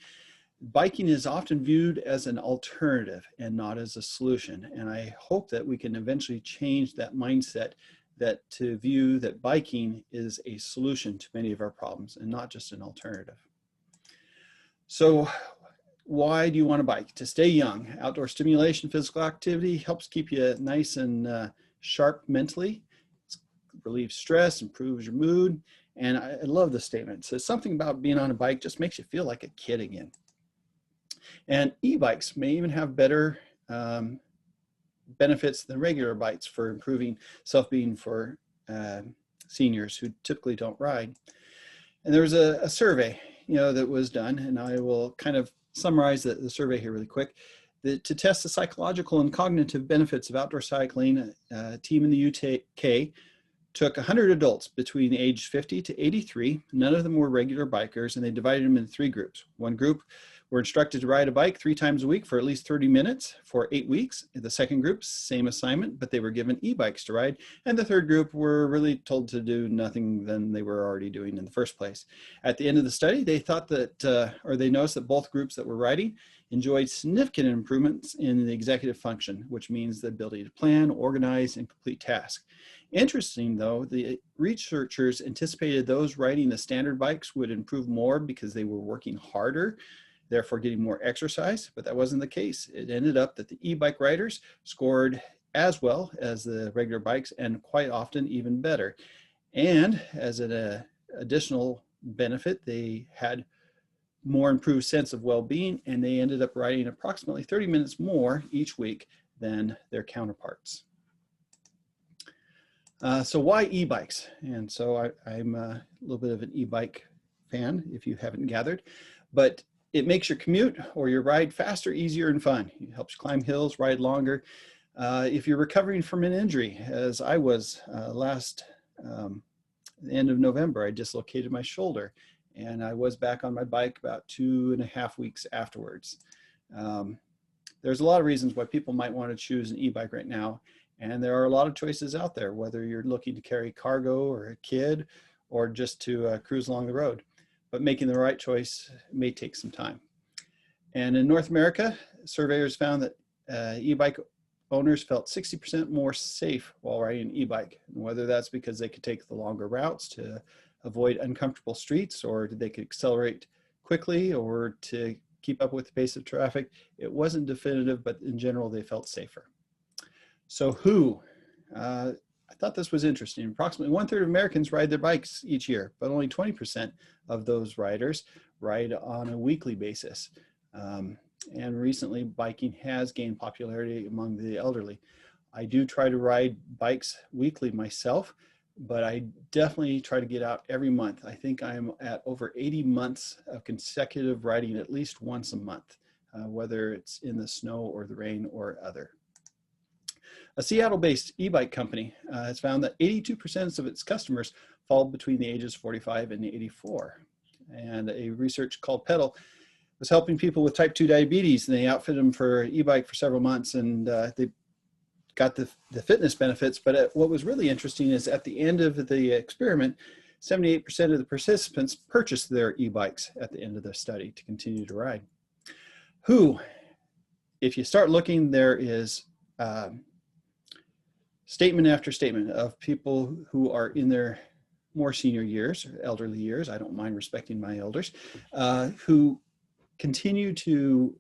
Biking is often viewed as an alternative and not as a solution. And I hope that we can eventually change that mindset, that to view that biking is a solution to many of our problems and not just an alternative. So why do you want to bike? To stay young. Outdoor stimulation, physical activity helps keep you nice and sharp mentally. Relieves stress, improves your mood. And I love this statement. It says something about being on a bike just makes you feel like a kid again. And e-bikes may even have better benefits than regular bikes for improving self-being for seniors who typically don't ride. And there was a survey, that was done, and I will kind of summarize the survey here really quick. To test the psychological and cognitive benefits of outdoor cycling, a team in the UK took 100 adults between age 50 to 83. None of them were regular bikers, and they divided them into 3 groups. One group were instructed to ride a bike 3 times a week for at least 30 minutes for 8 weeks. The second group, same assignment, but they were given e-bikes to ride. And the third group were really told to do nothing than they were already doing in the first place. At the end of the study, they thought that, they noticed that both groups that were riding enjoyed significant improvements in the executive function, which means the ability to plan, organize, and complete tasks. Interesting though, the researchers anticipated those riding the standard bikes would improve more because they were working harder, therefore getting more exercise, but that wasn't the case. It ended up that the e-bike riders scored as well as the regular bikes, and quite often even better. And as an additional benefit, they had more improved sense of well-being, and they ended up riding approximately 30 minutes more each week than their counterparts. So why e-bikes? And so I'm a little bit of an e-bike fan, if you haven't gathered, but it makes your commute or your ride faster, easier, and fun. It helps you climb hills, ride longer. If you're recovering from an injury, as I was the end of November, I dislocated my shoulder, and I was back on my bike about 2.5 weeks afterwards. There's a lot of reasons why people might want to choose an e-bike right now. And there are a lot of choices out there, whether you're looking to carry cargo or a kid or just to cruise along the road. But making the right choice may take some time. And in North America, surveyors found that e-bike owners felt 60% more safe while riding an e-bike. Whether that's because they could take the longer routes to avoid uncomfortable streets, or they could accelerate quickly, or to keep up with the pace of traffic, it wasn't definitive, but in general, they felt safer. So who? I thought this was interesting. Approximately 1/3 of Americans ride their bikes each year, but only 20% of those riders ride on a weekly basis. And recently, biking has gained popularity among the elderly. I do try to ride bikes weekly myself, but I definitely try to get out every month. I think I'm at over 80 months of consecutive riding at least once a month, whether it's in the snow or the rain or other. A Seattle-based e-bike company has found that 82% of its customers fall between the ages 45 and 84. And a research called Pedal was helping people with type 2 diabetes, and they outfitted them for e-bike for several months, and they got the fitness benefits. But what was really interesting is at the end of the experiment, 78% of the participants purchased their e-bikes at the end of the study to continue to ride. Who? If you start looking, there is statement after statement of people who are in their more senior years, or elderly years. I don't mind respecting my elders, who continue to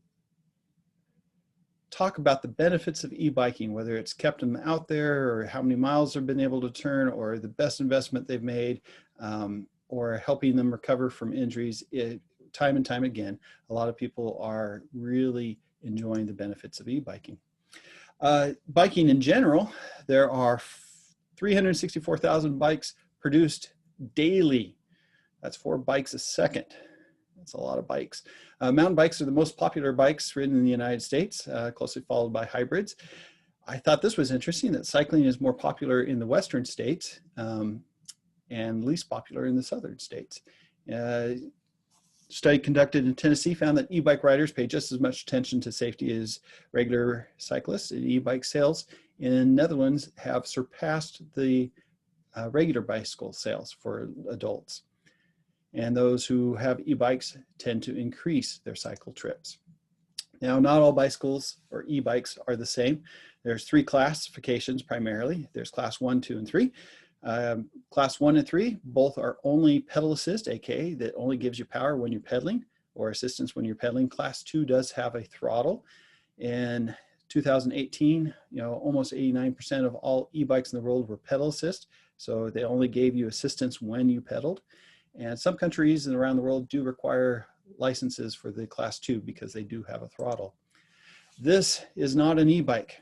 talk about the benefits of e-biking, whether it's kept them out there, or how many miles they've been able to turn, or the best investment they've made, or helping them recover from injuries. Time and time again, a lot of people are really enjoying the benefits of e-biking. Biking in general, there are 364,000 bikes produced daily. That's 4 bikes a second. That's a lot of bikes. Mountain bikes are the most popular bikes ridden in the United States, closely followed by hybrids. I thought this was interesting, that cycling is more popular in the western states and least popular in the southern states. Study conducted in Tennessee found that e-bike riders pay just as much attention to safety as regular cyclists. And e-bike sales in Netherlands have surpassed the regular bicycle sales for adults. And those who have e-bikes tend to increase their cycle trips. Now, not all bicycles or e-bikes are the same. There's 3 classifications primarily. There's class 1, 2, and 3. Class 1 and 3, both are only pedal assist, aka that only gives you power when you're pedaling, or assistance when you're pedaling. Class 2 does have a throttle. In 2018, almost 89% of all e-bikes in the world were pedal assist, so they only gave you assistance when you pedaled. And some countries around the world do require licenses for the class 2 because they do have a throttle. This is not an e-bike.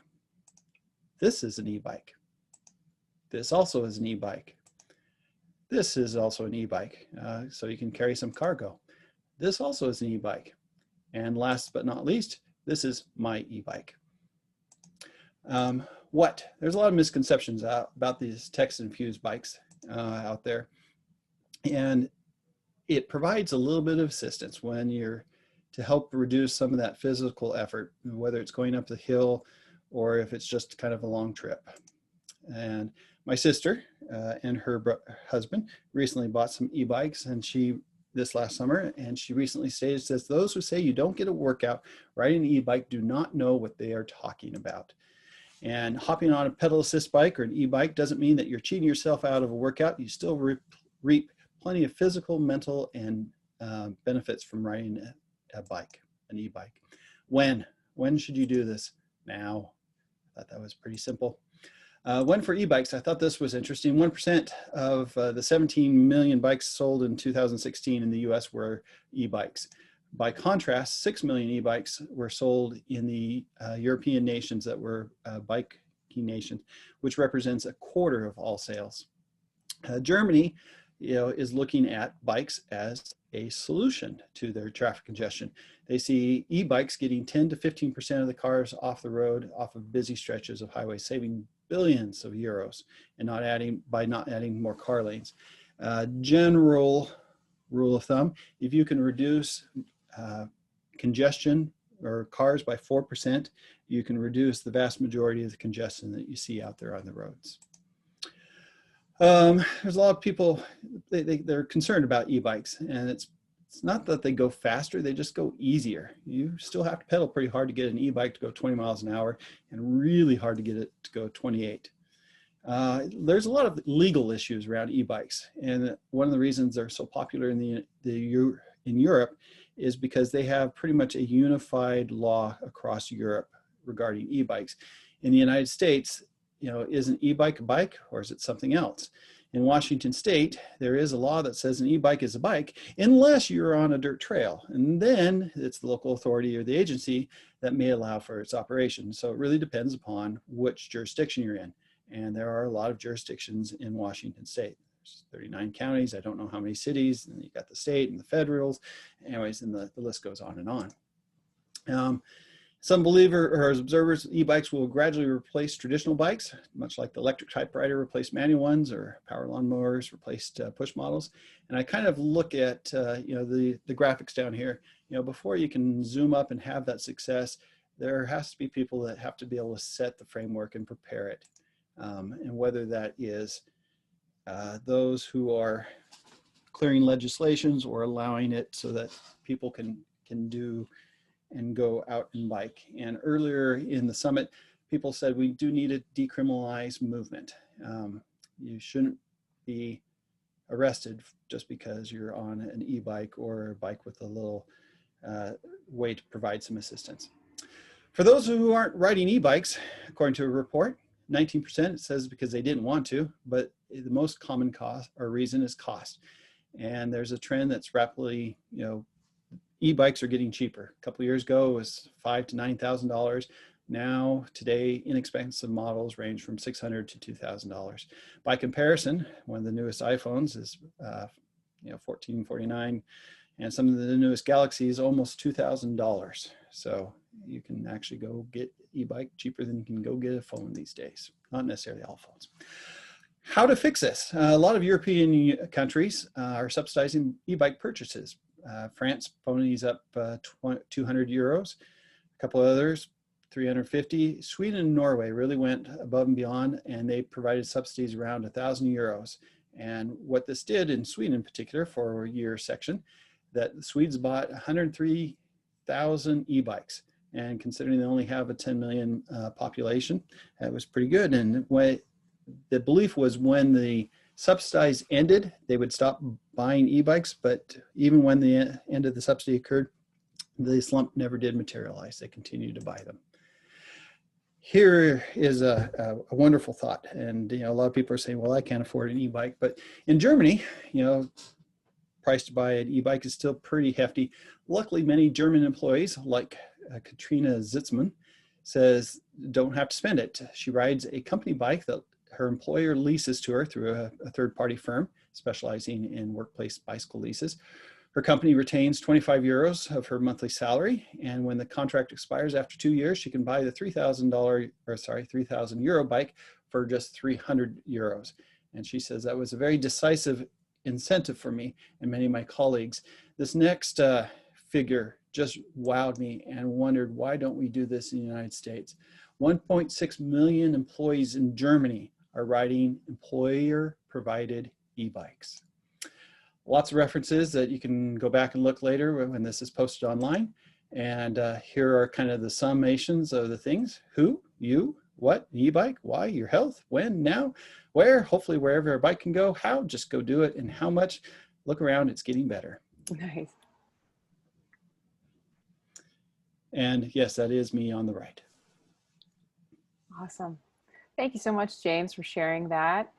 This is an e-bike. This also is an e-bike. This is also an e-bike, so you can carry some cargo. This also is an e-bike. And last but not least, this is my e-bike. There's a lot of misconceptions about these text-infused bikes out there. And it provides a little bit of assistance when you're to help reduce some of that physical effort, whether it's going up the hill or if it's just kind of a long trip. And my sister and her husband recently bought some e-bikes, and this last summer, and she recently says, those who say you don't get a workout riding an e-bike do not know what they are talking about. And hopping on a pedal assist bike or an e-bike doesn't mean that you're cheating yourself out of a workout. You still reap plenty of physical, mental, and benefits from riding a bike, an e-bike. When should you do this? Now. I thought that was pretty simple. When for e-bikes, I thought this was interesting. 1% of the 17 million bikes sold in 2016 in the US were e-bikes. By contrast, 6 million e-bikes were sold in the European nations that were biking nations, which represents 1/4 of all sales. Germany, is looking at bikes as a solution to their traffic congestion. They see e-bikes getting 10 to 15% of the cars off the road, off of busy stretches of highways, saving billions of euros, and by not adding more car lanes. General rule of thumb: if you can reduce congestion or cars by 4%, you can reduce the vast majority of the congestion that you see out there on the roads. There's a lot of people, they're concerned about e-bikes, and it's not that they go faster, they just go easier. You still have to pedal pretty hard to get an e-bike to go 20 miles an hour, and really hard to get it to go 28. There's a lot of legal issues around e-bikes, and one of the reasons they're so popular in Europe is because they have pretty much a unified law across Europe regarding e-bikes. In the United States, you know, is an e-bike a bike, or is it something else? In Washington State, there is a law that says an e-bike is a bike unless you're on a dirt trail, and then it's the local authority or the agency that may allow for its operation. So it really depends upon which jurisdiction you're in. And there are a lot of jurisdictions in Washington State. There's 39 counties. I don't know how many cities, and you got the state and the federals. Anyways, and the list goes on and on. Some believers or observers, e-bikes will gradually replace traditional bikes, much like the electric typewriter replaced manual ones, or power lawnmowers replaced push models. And I kind of look at you know, the graphics down here. You know, before you can zoom up and have that success, there has to be people that have to be able to set the framework and prepare it. And whether that is those who are clearing legislations or allowing it so that people can do and go out and bike. And earlier in the summit, people said we do need to decriminalize movement. You shouldn't be arrested just because you're on an e-bike or a bike with a little way to provide some assistance. For those who aren't riding e-bikes, according to a report, 19% it says because they didn't want to, but the most common cause or reason is cost. And there's a trend that's rapidly, you know, e-bikes are getting cheaper. A couple of years ago it was $5,000 to $9,000. Now, today, inexpensive models range from $600 to $2,000. By comparison, one of the newest iPhones is, you know, $1,449, and some of the newest Galaxies almost $2,000. So you can actually go get e-bike cheaper than you can go get a phone these days. Not necessarily all phones. How to fix this? A lot of European countries are subsidizing e-bike purchases. France ponies up 200 euros. A couple of others, 350. Sweden and Norway really went above and beyond, and they provided subsidies around 1,000 euros. And what this did in Sweden in particular for a year section, that the Swedes bought 103,000 e-bikes. And considering they only have a 10 million population, that was pretty good. And what the belief was, when the subsidies ended, they would stop buying e-bikes, but even when the end of the subsidy occurred, the slump never did materialize. They continued to buy them. Here is a wonderful thought. And, you know, a lot of people are saying, well, I can't afford an e-bike, but in Germany, you know, price to buy an e-bike is still pretty hefty. Luckily, many German employees, like Katrina Zitzmann, says don't have to spend it. She rides a company bike that her employer leases to her through a third-party firm specializing in workplace bicycle leases. Her company retains 25 euros of her monthly salary, and when the contract expires after 2 years, she can buy the 3,000 euro bike for just 300 euros. And she says that was a very decisive incentive for me and many of my colleagues. This next figure just wowed me, and wondered, why don't we do this in the United States? 1.6 million employees in Germany are riding employer-provided e-bikes. Lots of references that you can go back and look later when this is posted online. And here are kind of the summations of the things: who, you, what, an e-bike, why, your health, when, now, where, hopefully wherever a bike can go, how, just go do it, and how much. Look around, it's getting better. Nice. And yes, that is me on the right. Awesome. Thank you so much, James, for sharing that,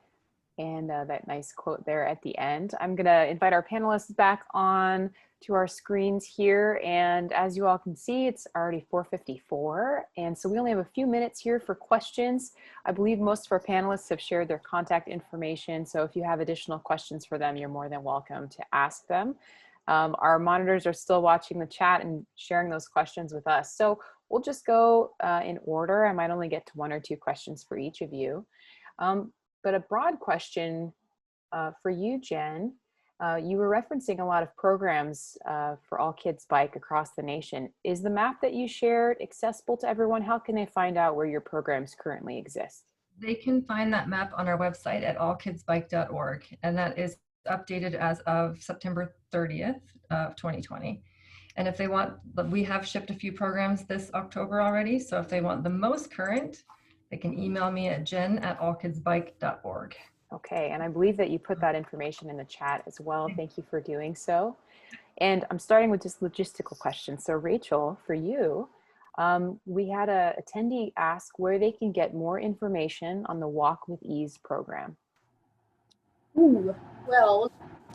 and that nice quote there at the end. I'm going to invite our panelists back on to our screens here, and as you all can see, it's already 4:54, and so we only have a few minutes here for questions. I believe most of our panelists have shared their contact information, so if you have additional questions for them, you're more than welcome to ask them. Our monitors are still watching the chat and sharing those questions with us, so we'll just go in order. I might only get to 1 or 2 questions for each of you. But a broad question for you, Jen. You were referencing a lot of programs for All Kids Bike across the nation. Is the map that you shared accessible to everyone? How can they find out where your programs currently exist? They can find that map on our website at allkidsbike.org, and that is updated as of September 30th of 2020. And if they want, we have shipped a few programs this October already, so if they want the most current, they can email me at jen@allkidsbike.org. Okay, and I believe that you put that information in the chat as well. Thank you for doing so. And I'm starting with just logistical questions. So Rachel, for you, we had an attendee ask where they can get more information on the Walk with Ease program. Ooh, well,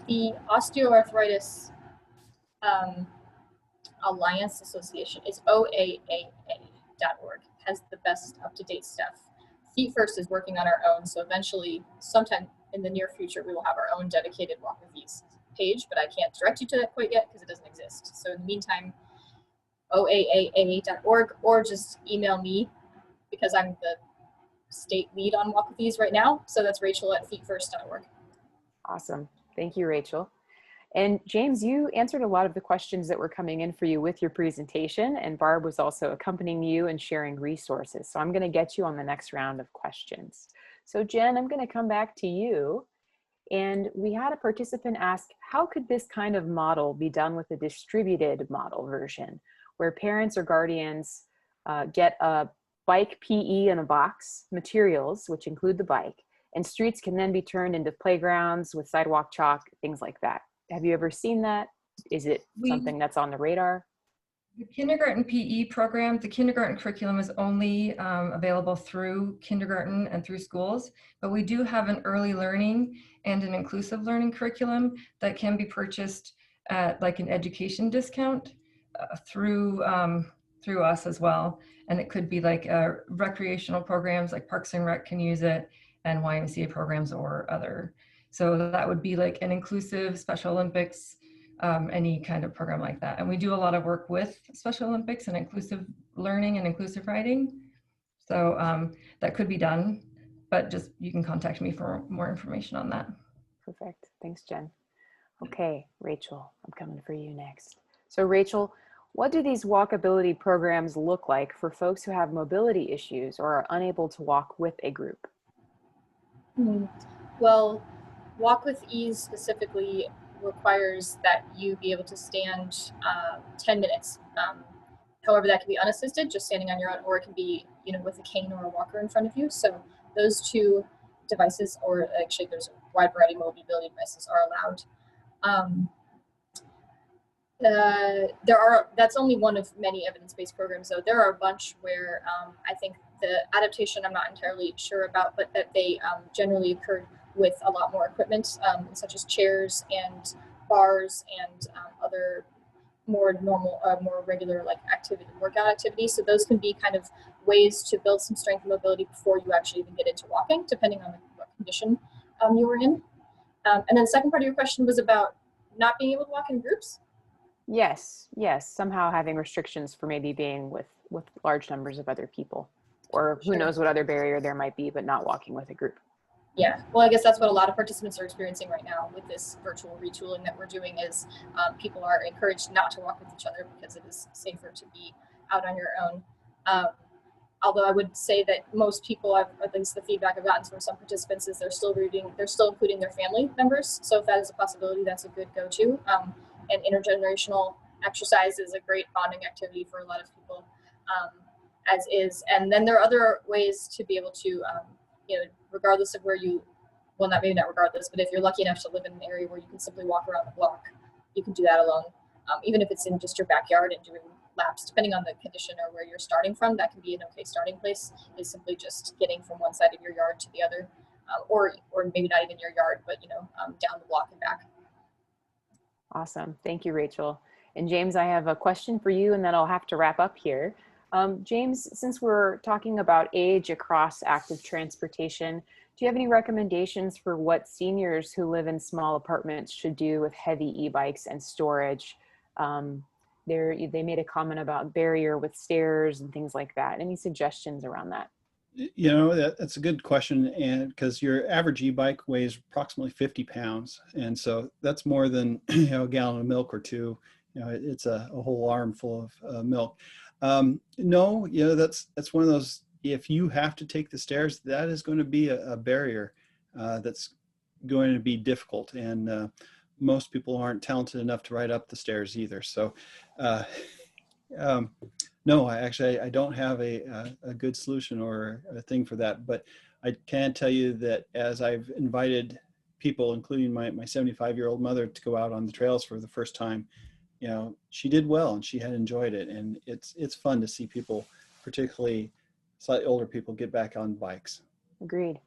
the Osteoarthritis Alliance Association is OAAA.org, has the best up-to-date stuff. Feet First is working on our own, so eventually, sometime in the near future, we will have our own dedicated Walk with Ease page, but I can't direct you to that quite yet because it doesn't exist. So in the meantime, OAAA.org, or just email me because I'm the state lead on Walk with Ease right now. So that's Rachel@feetfirst.org. Awesome. Thank you, Rachel. And James, you answered a lot of the questions that were coming in for you with your presentation, and Barb was also accompanying you and sharing resources. So I'm going to get you on the next round of questions. So Jen, I'm going to come back to you. And we had a participant ask, how could this kind of model be done with a distributed model version, where parents or guardians get a bike PE in a box, materials, which include the bike, and streets can then be turned into playgrounds with sidewalk chalk, things like that. Have you ever seen that? Is it something that's on the radar? The kindergarten PE program, the kindergarten curriculum is only available through kindergarten and through schools, but we do have an early learning and an inclusive learning curriculum that can be purchased at like an education discount through us as well. And it could be like recreational programs like Parks and Rec can use it, and YMCA programs or other. So that would be like an inclusive Special Olympics, any kind of program like that. And we do a lot of work with Special Olympics and inclusive learning and inclusive writing. So that could be done, but just you can contact me for more information on that. Perfect. Thanks, Jen. Okay, Rachel, I'm coming for you next. So Rachel, what do these walkability programs look like for folks who have mobility issues or are unable to walk with a group? Well, Walk with Ease specifically requires that you be able to stand 10 minutes. However, that can be unassisted, just standing on your own, or it can be, with a cane or a walker in front of you. So those two devices, or actually there's a wide variety of mobility devices, are allowed. That's only one of many evidence-based programs, though. There are a bunch where I think the adaptation I'm not entirely sure about, but that they generally occurred with a lot more equipment, such as chairs and bars and other more normal, more regular like workout activities. So those can be kind of ways to build some strength and mobility before you actually even get into walking, depending on what condition you were in. And then the second part of your question was about not being able to walk in groups. Yes, somehow having restrictions for maybe being with large numbers of other people, or who knows what other barrier there might be, but not walking with a group. Yeah, well, I guess that's what a lot of participants are experiencing right now with this virtual retooling that we're doing is people are encouraged not to walk with each other because it is safer to be out on your own. Although I would say that most people, at least the feedback I've gotten from some participants is they're still including their family members. So if that is a possibility, that's a good go-to. And intergenerational exercise is a great bonding activity for a lot of people, as is. And then there are other ways to be able to, regardless of where maybe not regardless, but if you're lucky enough to live in an area where you can simply walk around the block, you can do that alone. Even if it's in just your backyard and doing laps, depending on the condition or where you're starting from, that can be an okay starting place, is simply just getting from one side of your yard to the other, or maybe not even your yard, but down the block and back. Awesome. Thank you, Rachel. And James, I have a question for you, and then I'll have to wrap up here. James, since we're talking about age across active transportation, do you have any recommendations for what seniors who live in small apartments should do with heavy e-bikes and storage? They made a comment about barrier with stairs and things like that. Any suggestions around that? You know, that's a good question, and because your average e-bike weighs approximately 50 pounds, and so that's more than a gallon of milk or two. It's a whole armful of milk. No, that's one of those. If you have to take the stairs, that is going to be a barrier that's going to be difficult, and most people aren't talented enough to ride up the stairs either. So. Um, No, I don't have a good solution or a thing for that, but I can tell you that as I've invited people, including my 75-year-old mother, to go out on the trails for the first time, she did well and she had enjoyed it. And it's fun to see people, particularly slightly older people, get back on bikes. Agreed.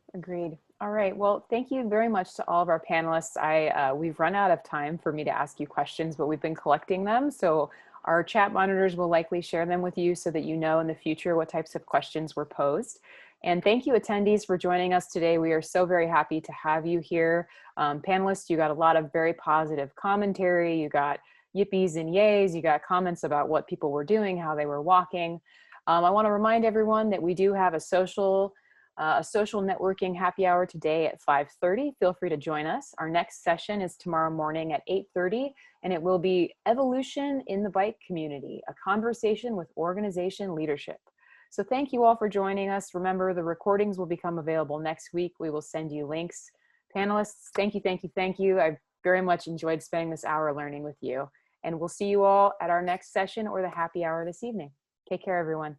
All right. Well, thank you very much to all of our panelists. We've run out of time for me to ask you questions, but we've been collecting them. So our chat monitors will likely share them with you so that you know in the future what types of questions were posed. And thank you, attendees, for joining us today. We are so very happy to have you here. Panelists, you got a lot of very positive commentary. You got yippies and yays. You got comments about what people were doing, how they were walking. I want to remind everyone that we do have a social networking happy hour today at 5:30. Feel free to join us. Our next session is tomorrow morning at 8:30, and it will be Evolution in the Bike Community, a conversation with organization leadership. So thank you all for joining us. Remember, the recordings will become available next week. We will send you links. Panelists, thank you. I've very much enjoyed spending this hour learning with you. And we'll see you all at our next session or the happy hour this evening. Take care, everyone.